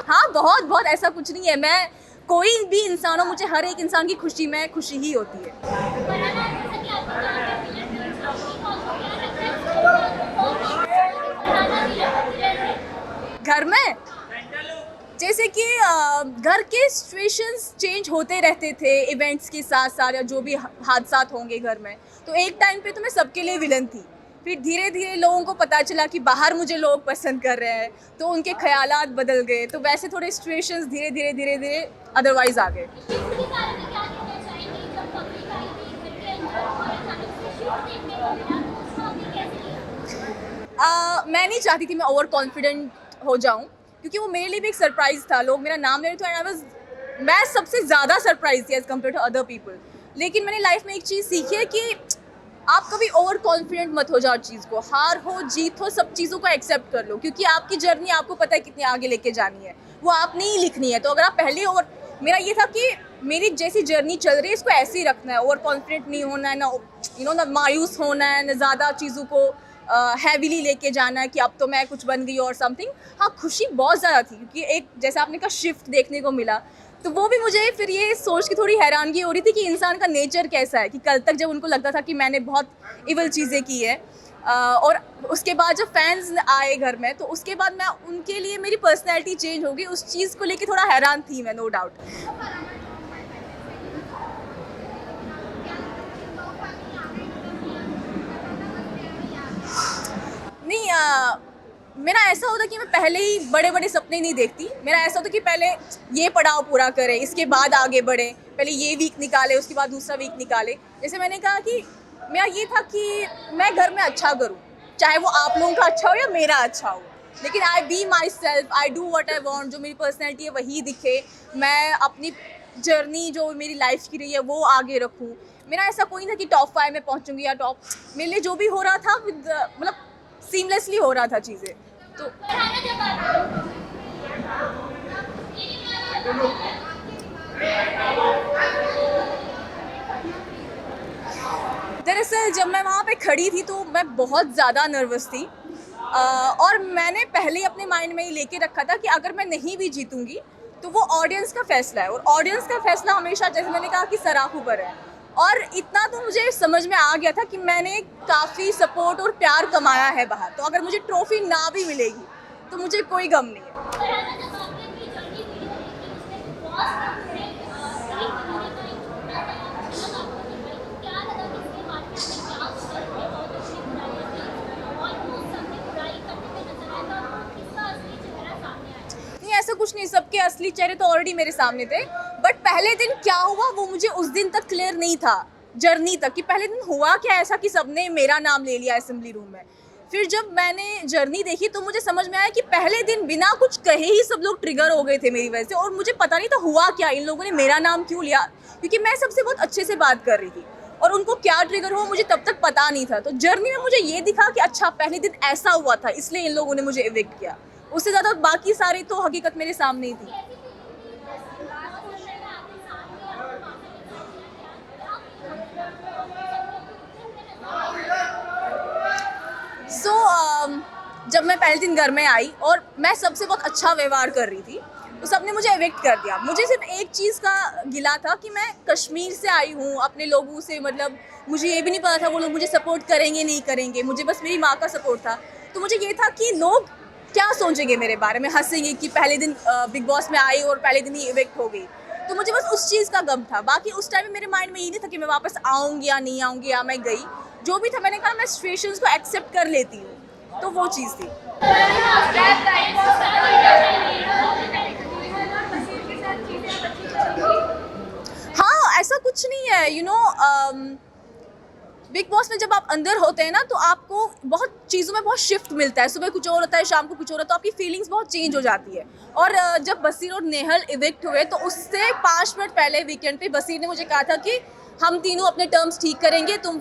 हाँ बहुत बहुत, ऐसा कुछ नहीं है। मैं कोई भी इंसान हो, मुझे हर एक इंसान की खुशी में खुशी ही होती है। घर में जैसे कि घर के सिचुएशंस चेंज होते रहते थे इवेंट्स के साथ साथ, या जो भी हादसा होंगे घर में, तो एक टाइम पे तो मैं सबके लिए विलन थी। फिर धीरे धीरे लोगों को पता चला कि बाहर मुझे लोग पसंद कर रहे हैं, तो उनके ख्यालात बदल गए, तो वैसे थोड़े सिचुएशंस धीरे धीरे अदरवाइज आ गए। मैं नहीं चाहती थी मैं ओवर कॉन्फिडेंट हो जाऊं, क्योंकि वो मेरे लिए भी एक सरप्राइज़ था। लोग मेरा नाम ले रहे थे एंड मैं सबसे ज़्यादा सरप्राइज थी as compare to other people. लेकिन मैंने लाइफ में एक चीज़ सीखी है कि आप कभी ओवर कॉन्फिडेंट मत हो जाओ चीज़ को, हार हो जीत हो सब चीज़ों को एक्सेप्ट कर लो, क्योंकि आपकी जर्नी आपको पता है कितनी आगे लेके जानी है, वो आपने ही लिखनी है। तो अगर आप पहले ओवर, मेरा ये था कि मेरी जैसी जर्नी चल रही है इसको ऐसे ही रखना है, ओवर कॉन्फिडेंट नहीं होना है, ना ना मायूस होना है, ना ज़्यादा चीज़ों को हैवीली लेके जाना है कि अब तो मैं कुछ बन गई और समथिंग। हाँ खुशी बहुत ज़्यादा थी, क्योंकि एक जैसे आपने कहा शिफ्ट देखने को मिला, तो वो भी मुझे फिर ये सोच के थोड़ी हैरानगी हो रही थी कि इंसान का नेचर कैसा है, कि कल तक जब उनको लगता था कि मैंने बहुत इवल चीज़ें की है, और उसके बाद जब फैंस आए घर में, तो उसके बाद मैं उनके लिए मेरी पर्सनैलिटी चेंज हो गई। उस चीज़ को लेके थोड़ा हैरान थी मैं, नो डाउट। नहीं, मेरा ऐसा होता कि मैं पहले ही बड़े बड़े सपने नहीं देखती। मेरा ऐसा होता कि पहले ये पड़ाव पूरा करें, इसके बाद आगे बढ़े, पहले ये वीक निकाले, उसके बाद दूसरा वीक निकाले। जैसे मैंने कहा कि मेरा ये था कि मैं घर में अच्छा करूं, चाहे वो आप लोगों का अच्छा हो या मेरा अच्छा हो, लेकिन I be myself, I do what I want, जो मेरी पर्सनैलिटी है वही दिखे, मैं अपनी जर्नी जो मेरी लाइफ की रही है वो आगे रखूँ। मेरा ऐसा कोई नहीं था कि टॉप 5 में पहुँचूँगी या टॉप, मेरे लिए जो भी हो रहा था विद मतलब सीमलेसली हो रहा था चीज़ें। तो दरअसल जब मैं वहाँ पे खड़ी थी तो मैं बहुत ज़्यादा नर्वस थी और मैंने पहले ही अपने माइंड में ही लेके रखा था कि अगर मैं नहीं भी जीतूंगी तो वो ऑडियंस का फैसला है, और ऑडियंस का फैसला हमेशा, जैसे मैंने कहा, कि सराखों पर है। और इतना तो मुझे समझ में आ गया था कि मैंने काफ़ी सपोर्ट और प्यार कमाया है बाहर, तो अगर मुझे ट्रॉफी ना भी मिलेगी तो मुझे कोई गम नहीं है। नहीं, ऐसा कुछ नहीं, सबके असली चेहरे तो ऑलरेडी मेरे सामने थे, बट पहले दिन क्या हुआ वो मुझे उस दिन तक क्लियर नहीं था, जर्नी तक, कि पहले दिन हुआ क्या ऐसा कि सबने मेरा नाम ले लिया असेंबली रूम में। फिर जब मैंने जर्नी देखी तो मुझे समझ में आया कि पहले दिन बिना कुछ कहे ही सब लोग ट्रिगर हो गए थे मेरी वजह से, और मुझे पता नहीं था हुआ क्या, इन लोगों ने मेरा नाम क्यों लिया, क्योंकि मैं सबसे बहुत अच्छे से बात कर रही थी और उनको क्या ट्रिगर हुआ मुझे तब तक पता नहीं था। तो जर्नी में मुझे ये दिखा कि अच्छा पहले दिन ऐसा हुआ था, इसलिए इन लोगों ने मुझे इविक्ट किया। उससे ज़्यादा बाकी सारी तो हकीकत मेरे सामने ही थी। जब मैं पहले दिन घर में आई और मैं सबसे बहुत अच्छा व्यवहार कर रही थी तो सबने मुझे एविक्ट कर दिया। मुझे सिर्फ एक चीज़ का गिला था कि मैं कश्मीर से आई हूँ, अपने लोगों से, मतलब मुझे ये भी नहीं पता था वो लोग मुझे सपोर्ट करेंगे नहीं करेंगे, मुझे बस मेरी माँ का सपोर्ट था। तो मुझे ये था कि लोग क्या सोचेंगे मेरे बारे में, हंसेंगे कि पहले दिन बिग बॉस में आई और पहले दिन ही इविक्ट हो गई। तो मुझे बस उस चीज़ का गम था। बाकी उस टाइम में मेरे माइंड में ये नहीं था कि मैं वापस आऊँगी या नहीं आऊँगी या मैं गई। जो भी था मैंने कहा मैं सिचुएशंस को एक्सेप्ट कर लेती हूँ, तो वो चीज़ थी। हाँ, ऐसा कुछ नहीं है, यू नो, बिग बॉस में जब आप अंदर होते हैं ना तो आपको बहुत चीज़ों में बहुत शिफ्ट मिलता है। सुबह कुछ और होता है, शाम को कुछ और होता है, तो आपकी फीलिंग्स बहुत चेंज हो जाती है। और जब बसीर और नेहल इविक्ट हुए तो उससे 5 मिनट पहले वीकेंड पे बसीर ने मुझे कहा था कि हम तीनों अपने टर्म्स ठीक करेंगे, तुम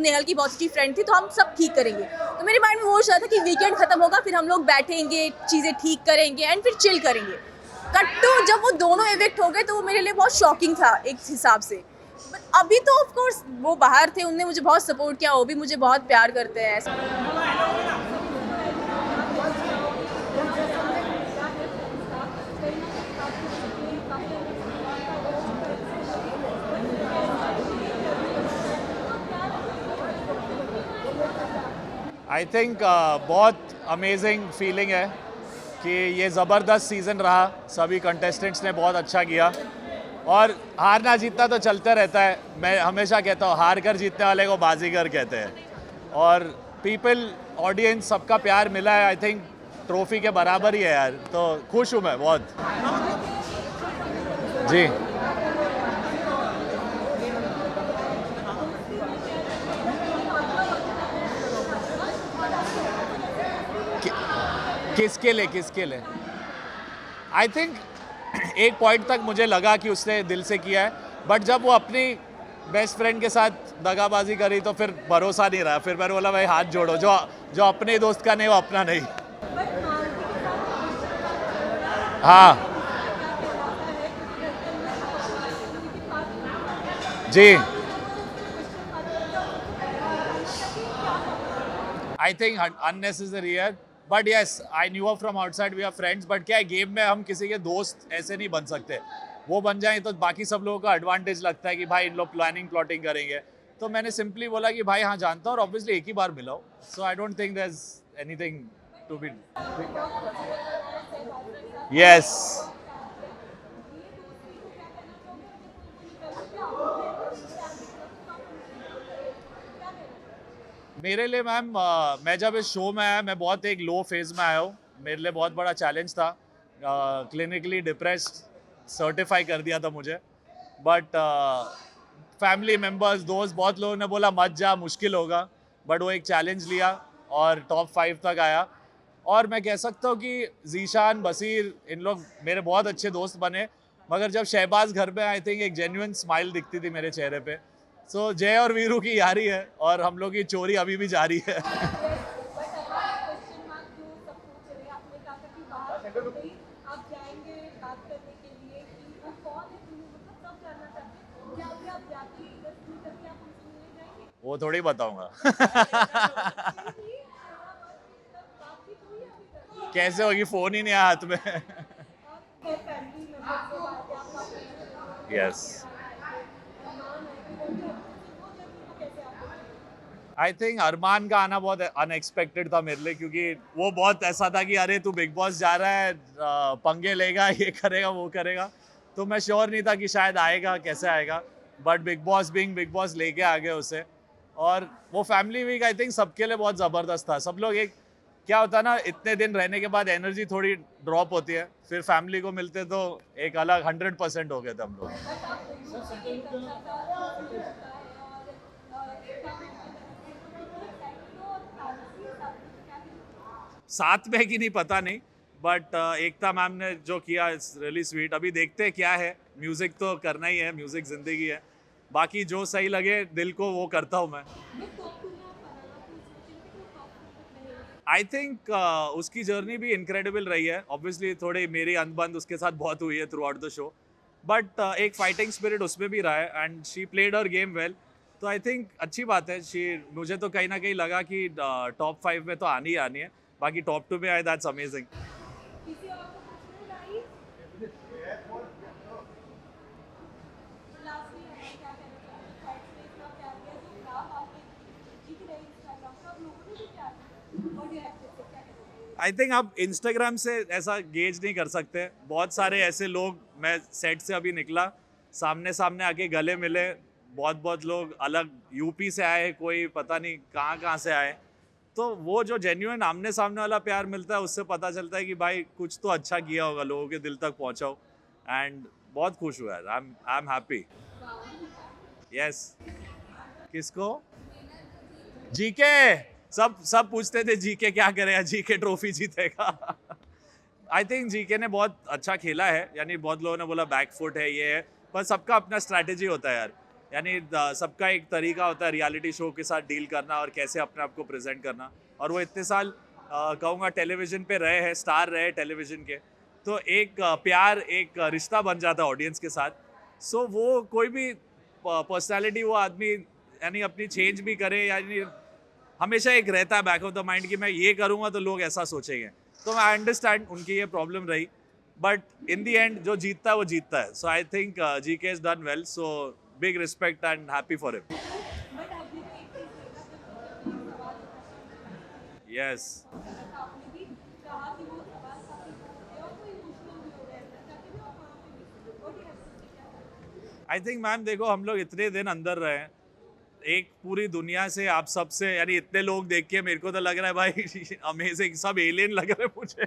नेहल की बहुत अच्छी फ्रेंड थी तो हम सब ठीक करेंगे। तो मेरे माइंड में वो चल रहा था कि वीकेंड खत्म होगा, फिर हम लोग बैठेंगे, चीज़ें ठीक करेंगे एंड फिर चिल करेंगे। कट टू जब वो दोनों इविक्ट हो गए तो वो मेरे लिए बहुत शॉकिंग था एक हिसाब से। बट अभी तो ऑफ कोर्स वो बाहर थे, उनने मुझे बहुत सपोर्ट किया, वो भी मुझे बहुत प्यार करते हैं। आई थिंक बहुत अमेजिंग फीलिंग है कि ये ज़बरदस्त सीज़न रहा, सभी कंटेस्टेंट्स ने बहुत अच्छा किया और हारना जीतना तो चलता रहता है। मैं हमेशा कहता हूँ हार कर जीतने वाले को बाजीगर कहते हैं और पीपल, ऑडियंस, सबका प्यार मिला है। आई थिंक ट्रॉफी के बराबर ही है यार, तो खुश हूँ मैं बहुत। जी किसके लिए आई थिंक एक पॉइंट तक मुझे लगा कि उसने दिल से किया है, बट जब वो अपनी बेस्ट फ्रेंड के साथ दगाबाजी करी तो फिर भरोसा नहीं रहा। फिर मैंने बोला भाई हाथ जोड़ो, जो अपने दोस्त का नहीं वो अपना नहीं। हाँ जी, आई थिंक अननेसेसरी है, but yes I knew from outside, we are friends. But क्या है, गेम में हम किसी के दोस्त ऐसे नहीं बन सकते। वो बन जाए तो बाकी सब लोगों का एडवांटेज लगता है कि भाई इन लोग प्लॉटिंग करेंगे। तो मैंने सिंपली बोला कि भाई हाँ जानता हूँ और ऑब्वियसली एक ही बार मिलाओ, so I don't think there is anything to be. Yes, मेरे लिए मैम, मैं जब इस शो में आया मैं बहुत एक लो फेज में आया हूँ। मेरे लिए बहुत बड़ा चैलेंज था, क्लिनिकली डिप्रेस्ड सर्टिफाई कर दिया था मुझे। बट फैमिली मेम्बर्स, दोस्त, बहुत लोगों ने बोला मत जा, मुश्किल होगा, बट वो एक चैलेंज लिया और टॉप 5 तक आया। और मैं कह सकता हूँ कि जीशान, बसीर, इन लोग मेरे बहुत अच्छे दोस्त बने। मगर जब शहबाज घर पे, आई थिंक एक जेन्युइन स्माइल दिखती थी मेरे चेहरे पे। सो जय और वीरू की यारी है और हम लोग की चोरी अभी भी जारी है। वो थोड़ी बताऊंगा। कैसे होगी, फोन ही नहीं आया हाथ में। यस, आई थिंक अरमान का आना बहुत अनएक्सपेक्टेड था मेरे लिए, क्योंकि वो बहुत ऐसा था कि अरे तू बिग बॉस जा रहा है, पंगे लेगा, ये करेगा वो करेगा, तो मैं श्योर नहीं था कि शायद आएगा, कैसे आएगा। बट बिग बॉस लेके आ गए उसे, और वो फैमिली वीक आई थिंक सबके लिए बहुत ज़बरदस्त था। सब लोग एक, क्या होता है ना, इतने दिन रहने के बाद एनर्जी थोड़ी ड्रॉप होती है, फिर फैमिली को मिलते तो एक अलग 100% हो गए थे हम लोग। साथ में कि नहीं पता नहीं, बट एकता मैम ने जो किया इट्स रियली स्वीट। अभी देखते हैं क्या है, म्यूज़िक तो करना ही है, म्यूज़िक ज़िंदगी है, बाकी जो सही लगे दिल को वो करता हूँ मैं। आई थिंक उसकी जर्नी भी इनक्रेडिबल रही है। ऑब्वियसली थोड़ी मेरी अनबन उसके साथ बहुत हुई है through out the show, but एक फाइटिंग स्पिरिट उसमें भी रहा है and she played her game well. तो आई थिंक अच्छी बात है। मुझे तो कहीं ना कहीं लगा कि टॉप 5 में तो आनी ही आनी है, बाकी टॉप 2 में आए, दैट्स अमेजिंग। आई थिंक आप इंस्टाग्राम से ऐसा गेज नहीं कर सकते। बहुत सारे ऐसे लोग, मैं सेट से अभी निकला, सामने सामने आके गले मिले, बहुत लोग अलग यूपी से आए, कोई पता नहीं कहाँ से आए, तो वो जो जेन्युइन आमने सामने वाला प्यार मिलता है, उससे पता चलता है कि भाई कुछ तो अच्छा किया होगा, लोगों के दिल तक पहुँचा हो, एंड बहुत खुश हुआ है। I am happy. यस। किसको? जीके। सब पूछते थे जीके क्या करेगा, जीके ट्रॉफी जीतेगा। आई थिंक जीके ने बहुत अच्छा खेला है, यानी बहुत लोगों ने बोला बैकफुट है, ये है, पर सबका अपना स्ट्रैटेजी होता है यार, यानी सबका एक तरीका होता है रियलिटी शो के साथ डील करना और कैसे अपने आप को प्रेजेंट करना। और वो इतने साल कहूँगा टेलीविज़न पे रहे हैं, स्टार रहे टेलीविज़न के, तो एक प्यार, एक रिश्ता बन जाता है ऑडियंस के साथ। सो वो कोई भी पर्सनैलिटी वो आदमी यानी अपनी चेंज भी करे, यानी हमेशा एक रहता है बैक ऑफ द माइंड कि मैं ये करूँगा तो लोग ऐसा सोचेंगे। तो मैं अंडरस्टैंड उनकी ये प्रॉब्लम रही, बट इन द एंड जो जीतता है वो जीतता है। So I think GK is done well, so big respect and happy for him. Yes. I think ma'am देखो, हम लोग इतने दिन अंदर रहे हैं, एक पूरी दुनिया से, आप सबसे, यानी इतने लोग देख के मेरे को तो लग रहा है भाई अमेजिंग, सब एलियन लग रहे हैं मुझे,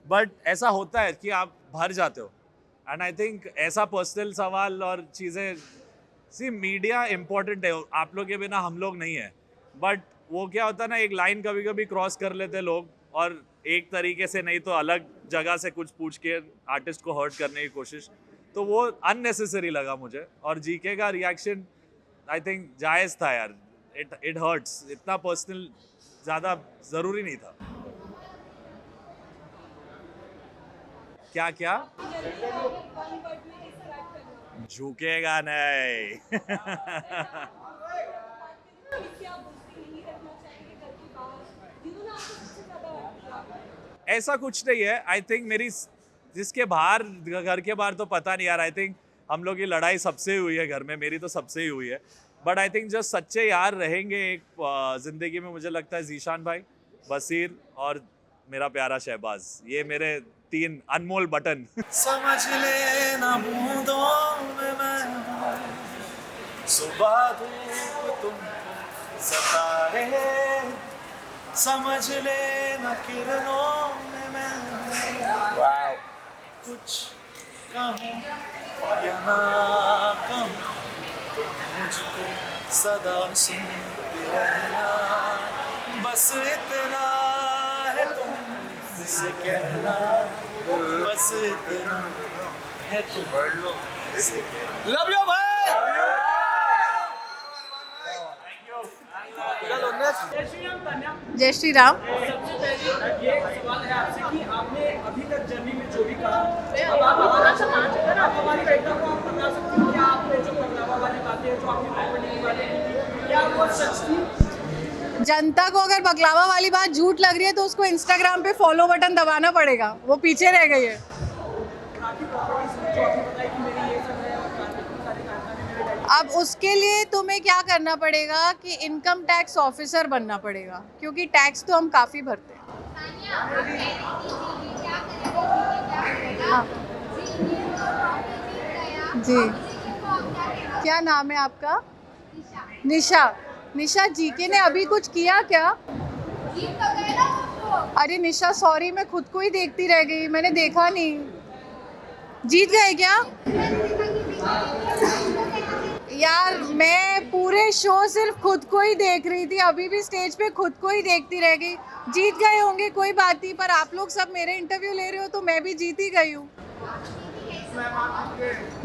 बट ऐसा होता है कि आप भर जाते हो। एंड आई थिंक ऐसा पर्सनल सवाल और चीज़ें, सी मीडिया इम्पोर्टेंट है, आप लोग के बिना हम लोग नहीं है, बट वो क्या होता है ना, एक लाइन कभी कभी क्रॉस कर लेते लोग, और एक तरीके से नहीं तो अलग जगह से कुछ पूछ के आर्टिस्ट को हर्ट करने की कोशिश, तो वो अननेसेसरी लगा मुझे। और जीके का रिएक्शन आई थिंक जायज़ था यार, इट हर्ट्स, इतना पर्सनल ज़्यादा ज़रूरी नहीं था। क्या झुकेगा नहीं। ऐसा कुछ नहीं है। आई थिंक मेरी, जिसके बाहर, घर के बाहर तो पता नहीं यार, आई थिंक हम लोग की लड़ाई सबसे हुई है घर में, मेरी तो सबसे ही हुई है, बट आई थिंक जो सच्चे यार रहेंगे एक ज़िंदगी में, मुझे लगता है जीशान भाई, बसीर और मेरा प्यारा शहबाज, ये मेरे 3 अनमोल बटन। समझ लेना बूंदों में मैं सुबह धूप तुमको सताए, समझ लेना किरणों में मैं कुछ कहूँ या ना कहूँ, मुझको सदा सुनते रहना, बस इतना है तुमसे कहना, बस इतना है तुमसे कहना। लव यू भाई। जय श्री राम। सबसे पहले ये सवाल है आपसे कि आपने अभी तक जर्नी में जो भी कहा, अब आप हमारी बेटा को आप बता सकते हो कि आपने जो पहनावा वाली बातें, जो आपकी प्रॉपर्टी की बातें की, क्या वो ऑफ सच थी? जनता को अगर बकलावा वाली बात झूठ लग रही है तो उसको इंस्टाग्राम पे फॉलो बटन दबाना पड़ेगा, वो पीछे रह गई है। अब उसके लिए तुम्हें क्या करना पड़ेगा कि इनकम टैक्स ऑफिसर बनना पड़ेगा, क्योंकि टैक्स तो हम काफ़ी भरते हैं। हाँ। जी, क्या नाम है आपका? निशा। निशा, जीके ने अभी कुछ किया क्या? अरे निशा सॉरी, मैं खुद को ही देखती रह गई, मैंने देखा नहीं। जीत गए क्या? यार मैं पूरे शो सिर्फ खुद को ही देख रही थी, अभी भी स्टेज पे खुद को ही देखती रह गई। जीत गए होंगे कोई बात नहीं, पर आप लोग सब मेरे इंटरव्यू ले रहे हो तो मैं भी जीत ही गई हूँ।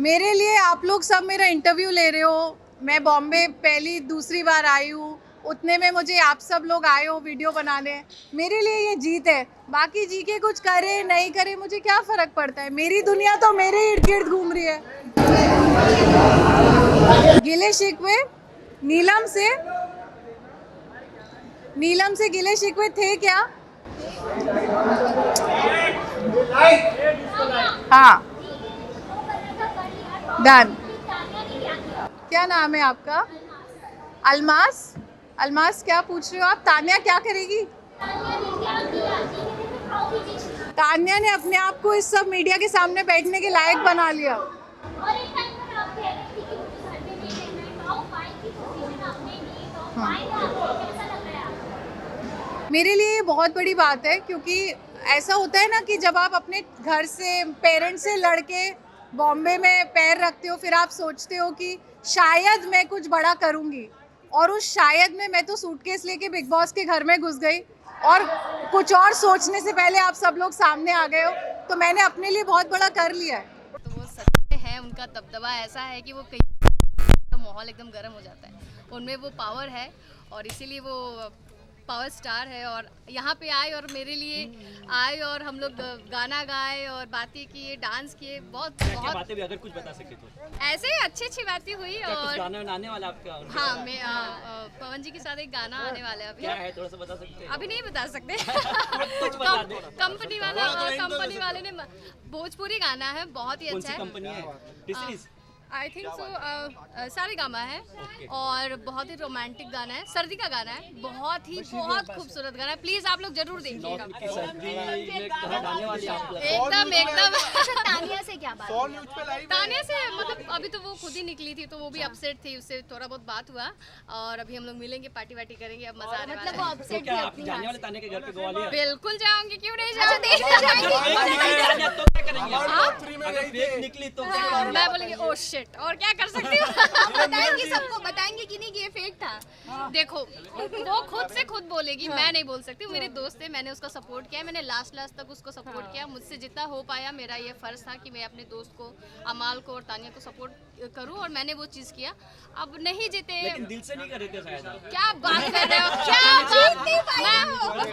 मेरे लिए आप लोग सब मेरा इंटरव्यू ले रहे हो। मैं बॉम्बे पहली दूसरी बार आई हूँ, उतने में मुझे आप सब लोग आए हो वीडियो बनाने, मेरे लिए ये जीत है। बाकी जी के कुछ करे नहीं करे मुझे क्या फ़र्क पड़ता है, मेरी दुनिया तो मेरे इर्द गिर्द घूम रही है। गिले शिकवे नीलम से गिले शिकवे थे क्या? हाँ डन। क्या नाम है आपका? अलमास। अलमास क्या पूछ रहे हो आप? तान्या क्या करेगी? तान्या ने अपने आप को इस सब मीडिया के सामने बैठने के लायक बना लिया। मेरे लिए ये बहुत बड़ी बात है, क्योंकि ऐसा होता है ना कि जब आप अपने घर से पेरेंट्स से लड़के बॉम्बे में पैर रखते हो, फिर आप सोचते हो कि शायद मैं कुछ बड़ा करूँगी, और उस शायद में मैं तो सूटकेस लेके बिग बॉस के घर में घुस गई और कुछ और सोचने से पहले आप सब लोग सामने आ गए हो, तो मैंने अपने लिए बहुत बड़ा कर लिया है। तो वो सच है, उनका दबदबा ऐसा है कि वो कहीं तो माहौल एकदम गर्म हो जाता है, उनमें वो पावर है और इसीलिए वो पावर स्टार है। और यहाँ पे आए और मेरे लिए आए और हम लोग गाना गाए और बातें किए, डांस किए, बहुत बातें भी अगर कुछ बता सके तो। ऐसे ही अच्छी बातें हुई। और गाना आने वाला आपका? हाँ, मैं पवन जी के साथ एक गाना आने वाला है अभी। क्या है, थोड़ा सा बता सकते हैं? अभी नहीं बता सकते। कुछ बता दो। कंपनी वाले ने भोजपुरी गाना है, बहुत ही अच्छा है। कंपनी है? आई थिंक सो सारे गामा है और बहुत ही रोमांटिक गाना है, सर्दी का गाना है, बहुत खूबसूरत गाना है। प्लीज आप लोग जरूर देखिएगा। एकदम। तानिया से क्या बात? तानिया से मतलब अभी तो वो खुद ही निकली थी तो वो भी अपसेट थी, उससे थोड़ा बहुत बात हुआ और अभी हम लोग मिलेंगे, पार्टी वार्टी करेंगे, अब मजा आने वाला है। तो क्या आप जाने वाले तानिया के घर पे ग्वालियर? बिल्कुल जाऊंगी, क्यों नहीं जाऊंगी। निकली तो मैं बोलेंगे ओ शिट, और क्या कर सकती हूँ। बताएंगे सबको, बताएंगे कि नहीं कि ये फेक था। देखो वो खुद बोलेगी, मैं नहीं बोल सकती। मेरे दोस्त है, मैंने उसका सपोर्ट किया, मैंने लास्ट तक उसको सपोर्ट किया। मुझसे जितना हो पाया, मेरा ये फर्ज था कि मैं अपने दोस्त को, अमाल को और तानिया को सपोर्ट करूं और मैंने वो चीज़ किया। अब नहीं जीते, लेकिन दिल से नहीं कर रहे थे शायद। क्या बात कर रहे हो? क्या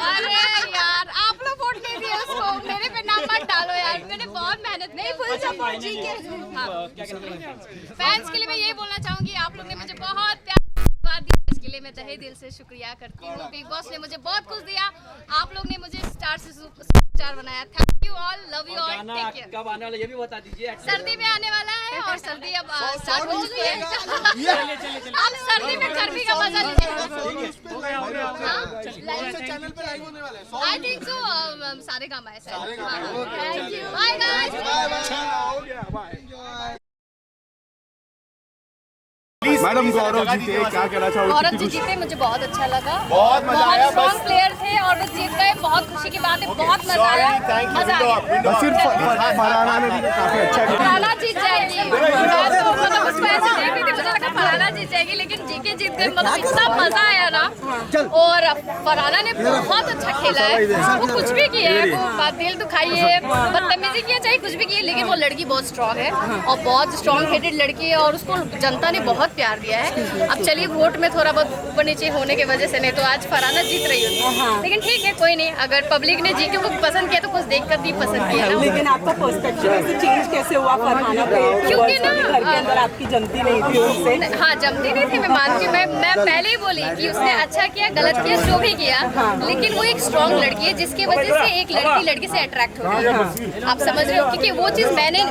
अरे यार, आप लोग वोट नहीं दिए उसको, मेरे पे नाम मत डालो यार, मैंने बहुत मेहनत नहीं फुल सपोर्ट जी के। फैंस के लिए मैं यही बोलना चाहूँगी, आप लोग ने मुझे बहुत प्यार दिया, इसके लिए मैं तहे दिल से शुक्रिया करती हूँ। बिग बॉस ने मुझे बहुत कुछ दिया, आप लोग ने मुझे स्टार से सुपरस्टार बनाया। Thank you all, love you all, take care. कब आने वाला ये भी बता दीजिए। सर्दी में आने वाला है और सर्दी अब स्टार्ट हो चुकी है। आप सर्दी में गर्मी का मजा लीजिए। आई थिंक सो सारे काम आए sir. Bye guys. Madam Gaurav जीते, क्या कहना चाहोगे? गौरव जी जीते, मुझे बहुत अच्छा लगा, बहुत स्ट्रॉन्ग प्लेयर थे और वो जीत गए, बहुत खुशी की बात है, बहुत मजा आया। फरहाना ने भी काफी अच्छा किया। फरहाना जीत जाएगी, मतलब उसको ऐसे देख रही थी, मुझे लगा फरहाना जीत जाएगी, लेकिन जीके जीत गए, मतलब इतना मजा आया ना। और फरहाना ने बहुत अच्छा खेला है, वो कुछ भी किया है, वो दिल दुखाई है, बदतमीजी किया, चाहे कुछ भी किया, लेकिन वो लड़की बहुत स्ट्रॉन्ग है और बहुत स्ट्रॉन्ग हेडेड लड़की है और उसको जनता ने बहुत प्यार दिया है। अब चलिए वोट में थोड़ा बहुत ऊपर नीचे होने की वजह से, नहीं तो आज फरहाना जीत रही होती, लेकिन ठीक है कोई नहीं, अगर पब्लिक ने जीके को पसंद किया तो कुछ देखकर भी पसंद किया। लेकिन आपका पर्सपेक्टिव ऐसे चेंज कैसे हुआ फरहाना पे? क्योंकि ना घर के अंदर आपकी जमती नहीं थी उससे। हाँ जमती नहीं थी, मैं मानती हूँ, मैं मैं पहले ही बोली कि उसने अच्छा किया गलत किया जो भी किया, लेकिन वो एक स्ट्रॉन्ग लड़की है जिसकी वजह से एक लड़की से अट्रैक्ट हो गई। आप समझ रहे हो, क्योंकि वो चीज़ मैंने